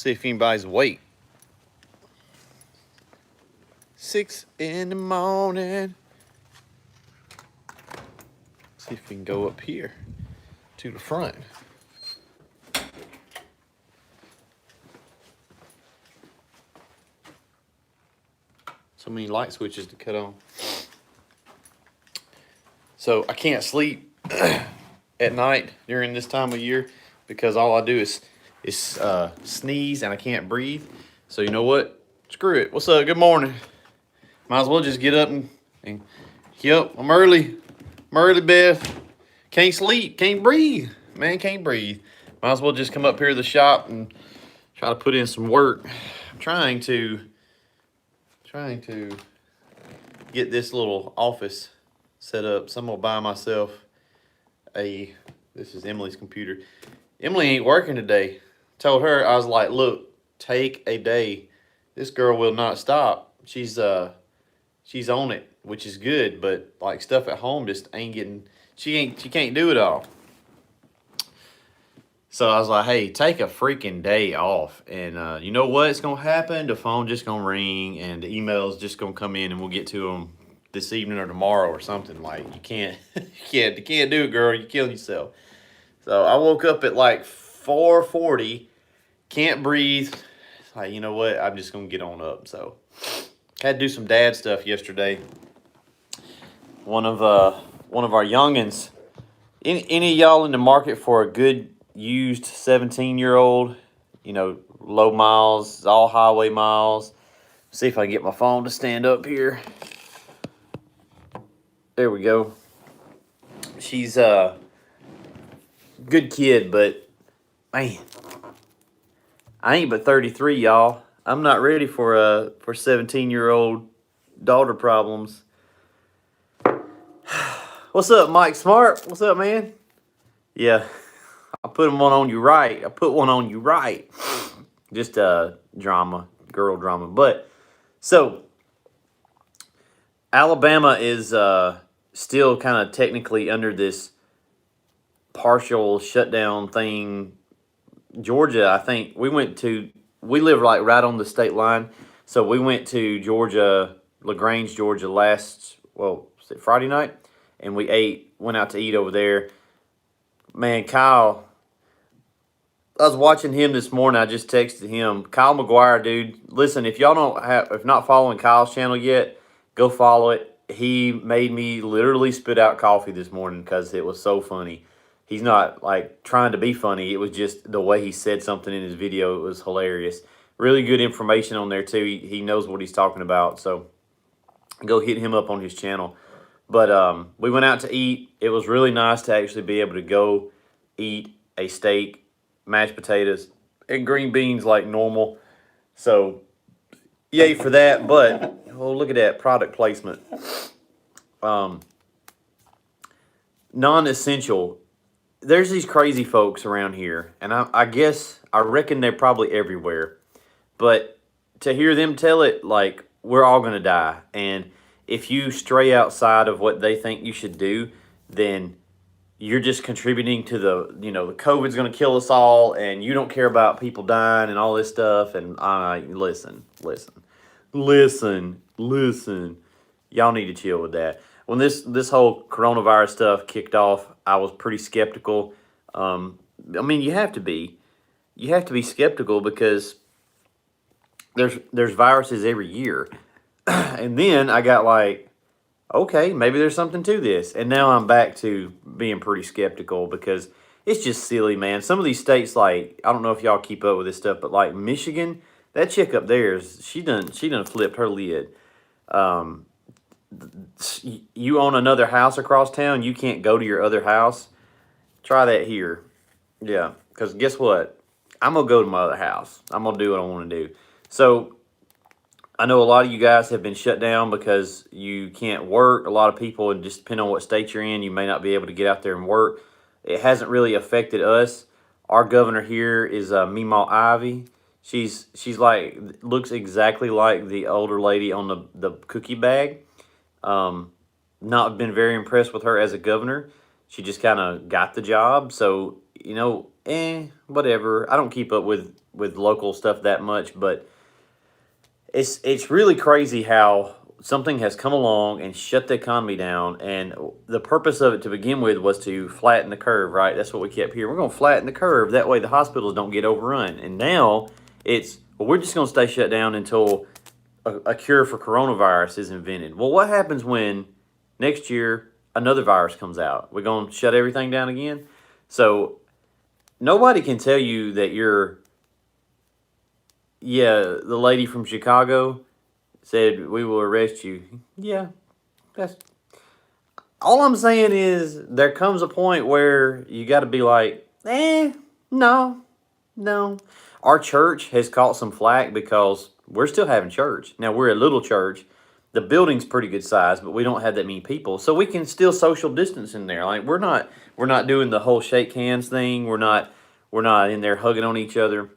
See if anybody's awake. 6 in the morning. See if we can go up here to the front. So many light switches to cut on. So I can't sleep at night during this time of year because all I do is sneeze and I can't breathe. So you know what? Screw it. What's up? Good morning. Might as well just get up and yep, I'm early. I'm early, Beth. Can't sleep. Can't breathe. Man, can't breathe. Might as well just come up here to the shop and try to put in some work. I'm trying to get this little office set up. So I'm gonna buy myself this is Emily's computer. Emily ain't working today. Told her, I was like, look, take a day. This girl will not stop. She's on it, which is good, but like stuff at home just ain't getting, she can't do it all. So I was like, hey, take a freaking day off. And you know what's going to happen? The phone just going to ring and the email's just going to come in and we'll get to them this evening or tomorrow or something. Like, you can't do it, girl. You're killing yourself. So I woke up at like 4:40, can't breathe. Like, you know what? I'm just going to get on up. So had to do some dad stuff yesterday. One of our youngins, any of y'all in the market for a good used 17-year-old, you know, low miles, all highway miles. See if I can get my phone to stand up here. There we go. She's a good kid, but man, I ain't but 33, y'all. I'm not ready for 17-year-old daughter problems. What's up, Mike Smart? What's up, man? Yeah. I put one on you right. I put one on you right. Just drama, girl drama. But so Alabama is still kind of technically under this partial shutdown thing. Georgia, I think we live like right on the state line. So we went to Georgia, LaGrange, Georgia was it Friday night? And we went out to eat over there. Man, Kyle, I was watching him this morning. I just texted him. Kyle McGuire, dude. Listen, if not following Kyle's channel yet, go follow it. He made me literally spit out coffee this morning because it was so funny. He's not like trying to be funny. It was just the way he said something in his video. It was hilarious. Really good information on there too. He knows what he's talking about. So go hit him up on his channel. But we went out to eat. It was really nice to actually be able to go eat a steak, mashed potatoes, and green beans like normal. So, yay for that. But, oh, look at that product placement. Non-essential. There's these crazy folks around here. And I reckon they're probably everywhere. But to hear them tell it, like, we're all going to die. And if you stray outside of what they think you should do, then you're just contributing to the COVID's going to kill us all, and you don't care about people dying and all this stuff. And listen. Y'all need to chill with that. When this whole coronavirus stuff kicked off, I was pretty skeptical. I mean, you have to be skeptical because there's viruses every year. And then I got like, okay, maybe there's something to this. And now I'm back to being pretty skeptical because it's just silly, man. Some of these states, like, I don't know if y'all keep up with this stuff, but like Michigan, that chick up there, she done flipped her lid. You own another house across town, you can't go to your other house. Try that here. Yeah, because guess what? I'm going to go to my other house. I'm going to do what I want to do. So I know a lot of you guys have been shut down because you can't work. A lot of people, and just depending on what state you're in, you may not be able to get out there and work. It hasn't really affected us. Our governor here is Meemaw Ivy. She's like, looks exactly like the older lady on the cookie bag. Not been very impressed with her as a governor. She just kind of got the job. So whatever. I don't keep up with local stuff that much, but it's really crazy how something has come along and shut the economy down. And the purpose of it to begin with was to flatten the curve, right? That's what we kept hearing. We're going to flatten the curve. That way the hospitals don't get overrun. And now we're just going to stay shut down until a cure for coronavirus is invented. Well, what happens when next year another virus comes out? We're going to shut everything down again? So nobody can tell you that the lady from Chicago said, we will arrest you. Yeah, that's all I'm saying is there comes a point where you got to be like, no, no. Our church has caught some flack because we're still having church. Now, we're a little church. The building's pretty good size, but we don't have that many people. So we can still social distance in there. Like we're not doing the whole shake hands thing. We're not in there hugging on each other.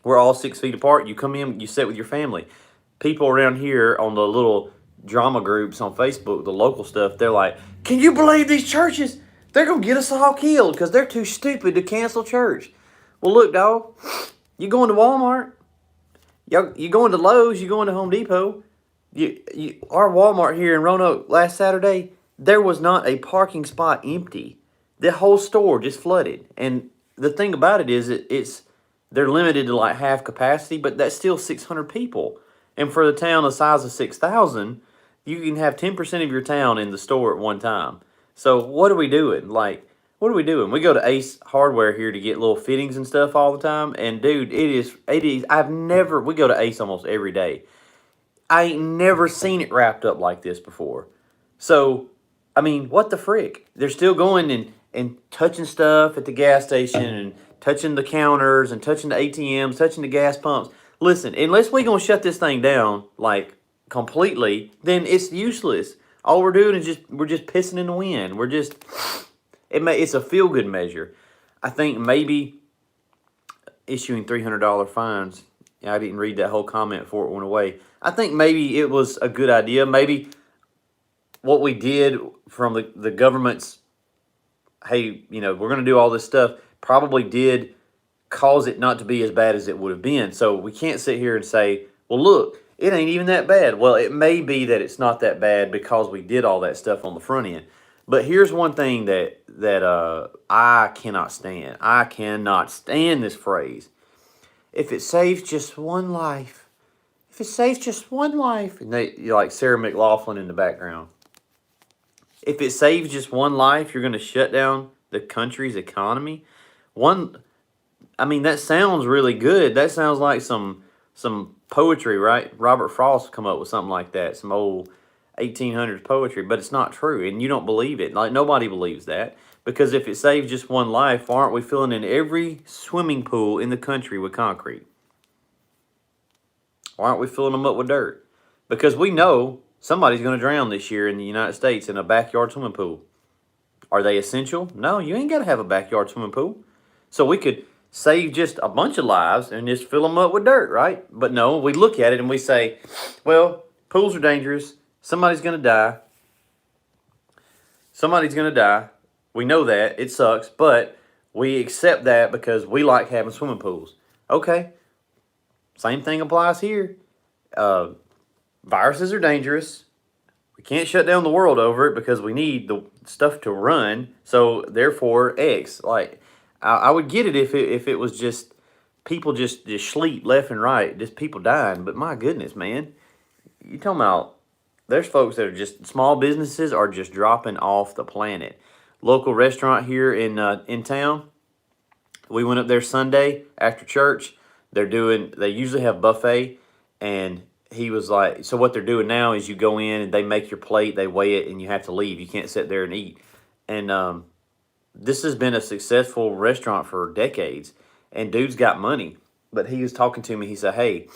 We're all 6 feet apart. You come in, you sit with your family. People around here on the little drama groups on Facebook, the local stuff, they're like, can you believe these churches? They're going to get us all killed because they're too stupid to cancel church. Well, look, dog, you going to Walmart, you going to Lowe's, you going to Home Depot. Our Walmart here in Roanoke last Saturday, there was not a parking spot empty. The whole store just flooded. And the thing about it is they're limited to like half capacity, but that's still 600 people. And for the town the size of 6,000, you can have 10% of your town in the store at one time. So what are we doing? What are we doing? We go to Ace Hardware here to get little fittings and stuff all the time. And dude, it is, we go to Ace almost every day. I ain't never seen it wrapped up like this before. So, I mean, what the frick? They're still going and touching stuff at the gas station and touching the counters and touching the ATMs, touching the gas pumps. Listen, unless we're going to shut this thing down, like, completely, then it's useless. All we're doing is we're just pissing in the wind. It's a feel-good measure. I think maybe issuing $300 fines. I didn't read that whole comment before it went away. I think maybe it was a good idea. Maybe what we did from the government's, hey, we're going to do all this stuff, probably did cause it not to be as bad as it would have been. So we can't sit here and say, well, look, it ain't even that bad. Well, it may be that it's not that bad because we did all that stuff on the front end. But here's one thing that I cannot stand. I cannot stand this phrase. If it saves just one life. If it saves just one life. And you're like Sarah McLachlan in the background. If it saves just one life, you're going to shut down the country's economy. That sounds really good. That sounds like some poetry, right? Robert Frost come up with something like that. Some old 1800s poetry, but it's not true, and you don't believe it. Like, nobody believes that, because if it saves just one life, why aren't we filling in every swimming pool in the country with concrete? Why aren't we filling them up with dirt? Because we know somebody's going to drown this year in the United States in a backyard swimming pool. Are they essential? No, you ain't got to have a backyard swimming pool. So we could save just a bunch of lives and just fill them up with dirt, right? But no, we look at it and we say, well, pools are dangerous. Somebody's going to die. Somebody's going to die. We know that. It sucks. But we accept that because we like having swimming pools. Okay. Same thing applies here. Viruses are dangerous. We can't shut down the world over it because we need the stuff to run. So, therefore, X. Like, I would get it if it was just people just sleep left and right. Just people dying. But my goodness, man. You talking about... There's folks that are just, small businesses are just dropping off the planet. Local restaurant here in town, we went up there Sunday after church. They usually have buffet, and he was like, so what they're doing now is you go in and they make your plate, they weigh it, and you have to leave. You can't sit there and eat. And this has been a successful restaurant for decades, and dude's got money. But he was talking to me, he said, hey,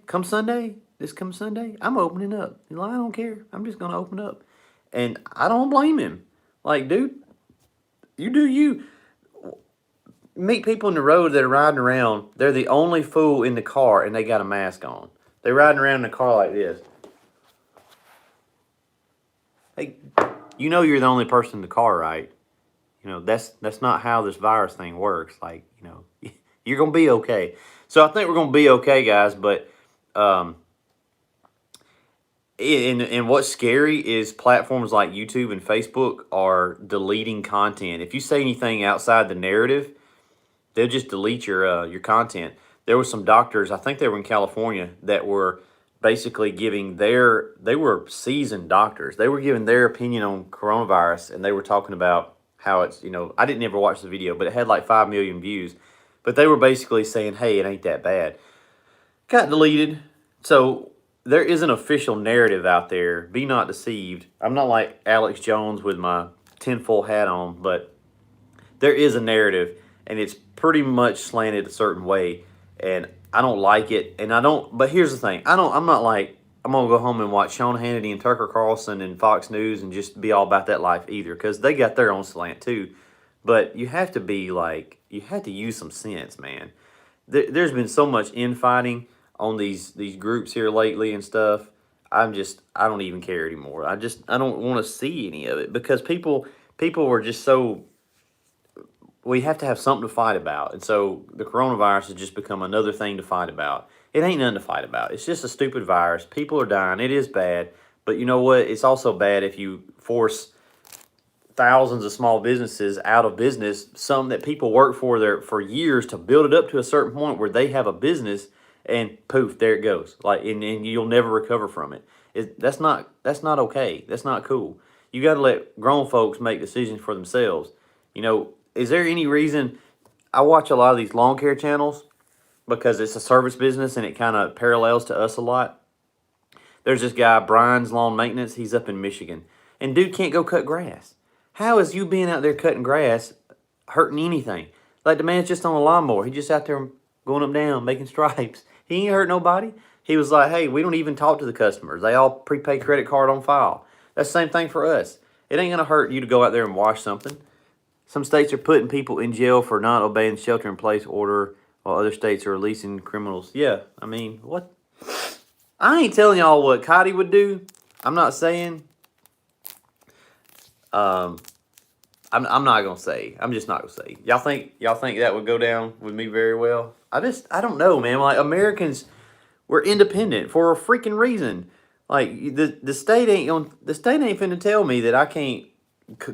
come Sunday, this comes Sunday, I'm opening up. He's like, I don't care. I'm just going to open up. And I don't blame him. Like, dude, you do you. Meet people in the road that are riding around. They're the only fool in the car, and they got a mask on. They're riding around in a car like this. Hey, you're the only person in the car, right? That's not how this virus thing works. Like, you're gonna be okay. So I think we're gonna be okay, guys. But um, and what's scary is platforms like YouTube and Facebook are deleting content. If you say anything outside the narrative, they'll just delete your content. There were some doctors, I think they were in California, that were basically giving they were seasoned doctors. They were giving their opinion on coronavirus, and they were talking about how it's, I didn't ever watch the video, but it had like 5 million views. But they were basically saying, hey, it ain't that bad. Got deleted. So there is an official narrative out there. Be not deceived. I'm not like Alex Jones with my tinfoil hat on, but there is a narrative, and it's pretty much slanted a certain way, and I don't like it. And I don't. But here's the thing: I'm not like I'm gonna go home and watch Sean Hannity and Tucker Carlson and Fox News and just be all about that life either, because they got their own slant too. But you have to be like, you have to use some sense, man. There's been so much infighting on these groups here lately and stuff. I don't even care anymore. I don't want to see any of it, because people are just so, we have to have something to fight about. And so the coronavirus has just become another thing to fight about. It ain't nothing to fight about. It's just a stupid virus. People are dying. It is bad. But you know what? It's also bad if you force thousands of small businesses out of business, some that people work for there for years to build it up to a certain point where they have a business, and poof, there it goes. Like, and you'll never recover from it. That's not okay. That's not cool. You got to let grown folks make decisions for themselves. Is there any reason? I watch a lot of these lawn care channels because it's a service business and it kind of parallels to us a lot. There's this guy, Brian's Lawn Maintenance. He's up in Michigan, and dude can't go cut grass. How is you being out there cutting grass hurting anything? Like, the man's just on a lawnmower. He just out there going up down, making stripes. He ain't hurt nobody. He was like, hey, we don't even talk to the customers. They all prepaid credit card on file. That's the same thing for us. It ain't going to hurt you to go out there and wash something. Some states are putting people in jail for not obeying shelter-in-place order, while other states are releasing criminals. Yeah, I mean, what? I ain't telling y'all what Cotty would do. I'm not saying. I'm not gonna say. I'm just not gonna say. Y'all think that would go down with me very well? I don't know, man. Like, Americans, we're independent for a freaking reason. Like, the state ain't finna tell me that I can't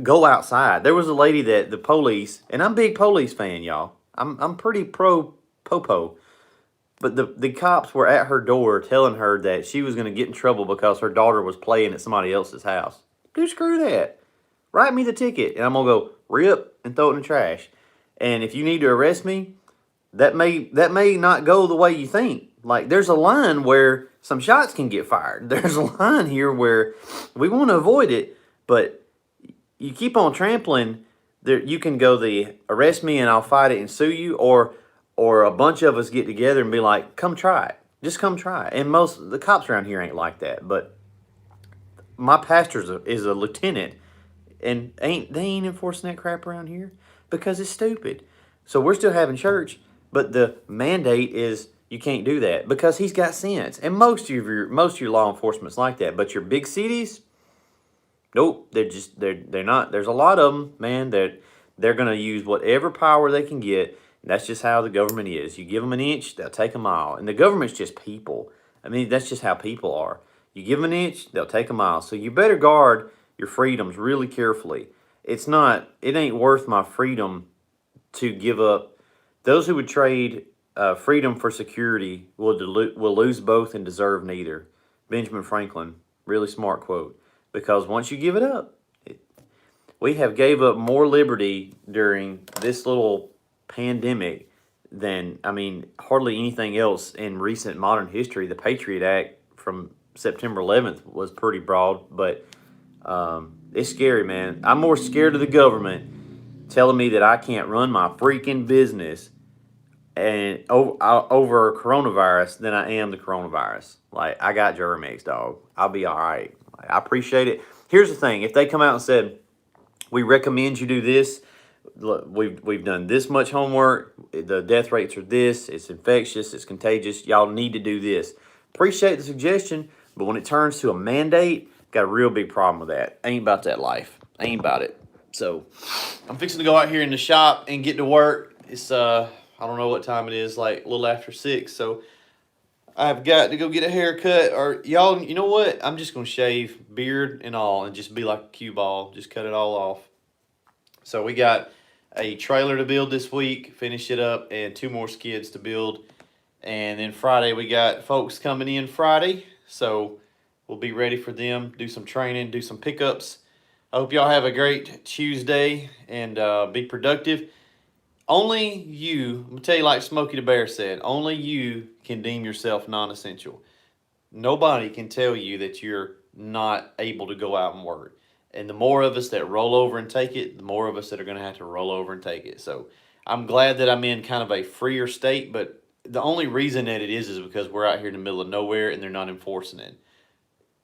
go outside. There was a lady that the police, and I'm a big police fan, y'all. I'm pretty pro popo. But the cops were at her door telling her that she was gonna get in trouble because her daughter was playing at somebody else's house. Dude, screw that. Write me the ticket, and I'm going to go rip and throw it in the trash. And if you need to arrest me, that may not go the way you think. Like, there's a line where some shots can get fired. There's a line here where we want to avoid it, but you keep on trampling. There, you can go the arrest me and I'll fight it and sue you, or a bunch of us get together and be like, come try it. Just come try it. And most of the cops around here ain't like that. But my pastor is a lieutenant. And they ain't enforcing that crap around here because it's stupid. So we're still having church, but the mandate is you can't do that because he's got sense. And most of your law enforcement's like that. But your big cities, nope, they're not. There's a lot of them, man, that they're gonna use whatever power they can get. And that's just how the government is. You give them an inch, they'll take a mile. And the government's just people. I mean, that's just how people are. You give them an inch, they'll take a mile. So you better guard your freedoms really carefully. It ain't worth my freedom to give up. Those who would trade freedom for security will lose both and deserve neither. Benjamin Franklin, really smart quote. Because once you give it up, we have gave up more liberty during this little pandemic than, I mean, hardly anything else in recent modern history. The Patriot Act from September 11th was pretty broad, but it's scary, man. I'm more scared of the government telling me that I can't run my freaking business and over coronavirus than I am the coronavirus. Like, I got Germex, dog. I'll be all right. Like, I appreciate it. Here's the thing: if they come out and said, "We recommend you do this. Look, we've done this much homework. The death rates are this. It's infectious. It's contagious. Y'all need to do this." Appreciate the suggestion, but when it turns to a mandate, got a real big problem with that. Ain't about that life. Ain't about it. So I'm fixing to go out here in the shop and get to work. It's I don't know what time it is, like a little after 6. So I've got to go get a haircut, or y'all, you know what? I'm just gonna shave, beard and all, and just be like a cue ball. Just cut it all off. So we got a trailer to build this week, finish it up, and 2 more skids to build. And then Friday we got folks coming in Friday, so we'll be ready for them. Do some training, do some pickups. I hope y'all have a great Tuesday and be productive. Only you, I'm gonna tell you like Smokey the Bear said, only you can deem yourself non-essential. Nobody can tell you that you're not able to go out and work. And the more of us that roll over and take it, the more of us that are gonna have to roll over and take it. So I'm glad that I'm in kind of a freer state, but the only reason that it is because we're out here in the middle of nowhere and they're not enforcing it.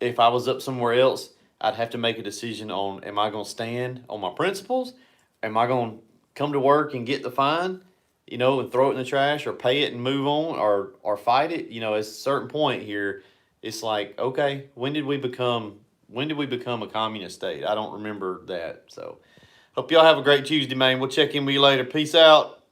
If I was up somewhere else, I'd have to make a decision on, am I gonna stand on my principles? Am I gonna come to work and get the fine, and throw it in the trash, or pay it and move on, or fight it? At a certain point here, it's like, okay, when did we become a communist state? I don't remember that. So hope y'all have a great Tuesday, man. We'll check in with you later. Peace out.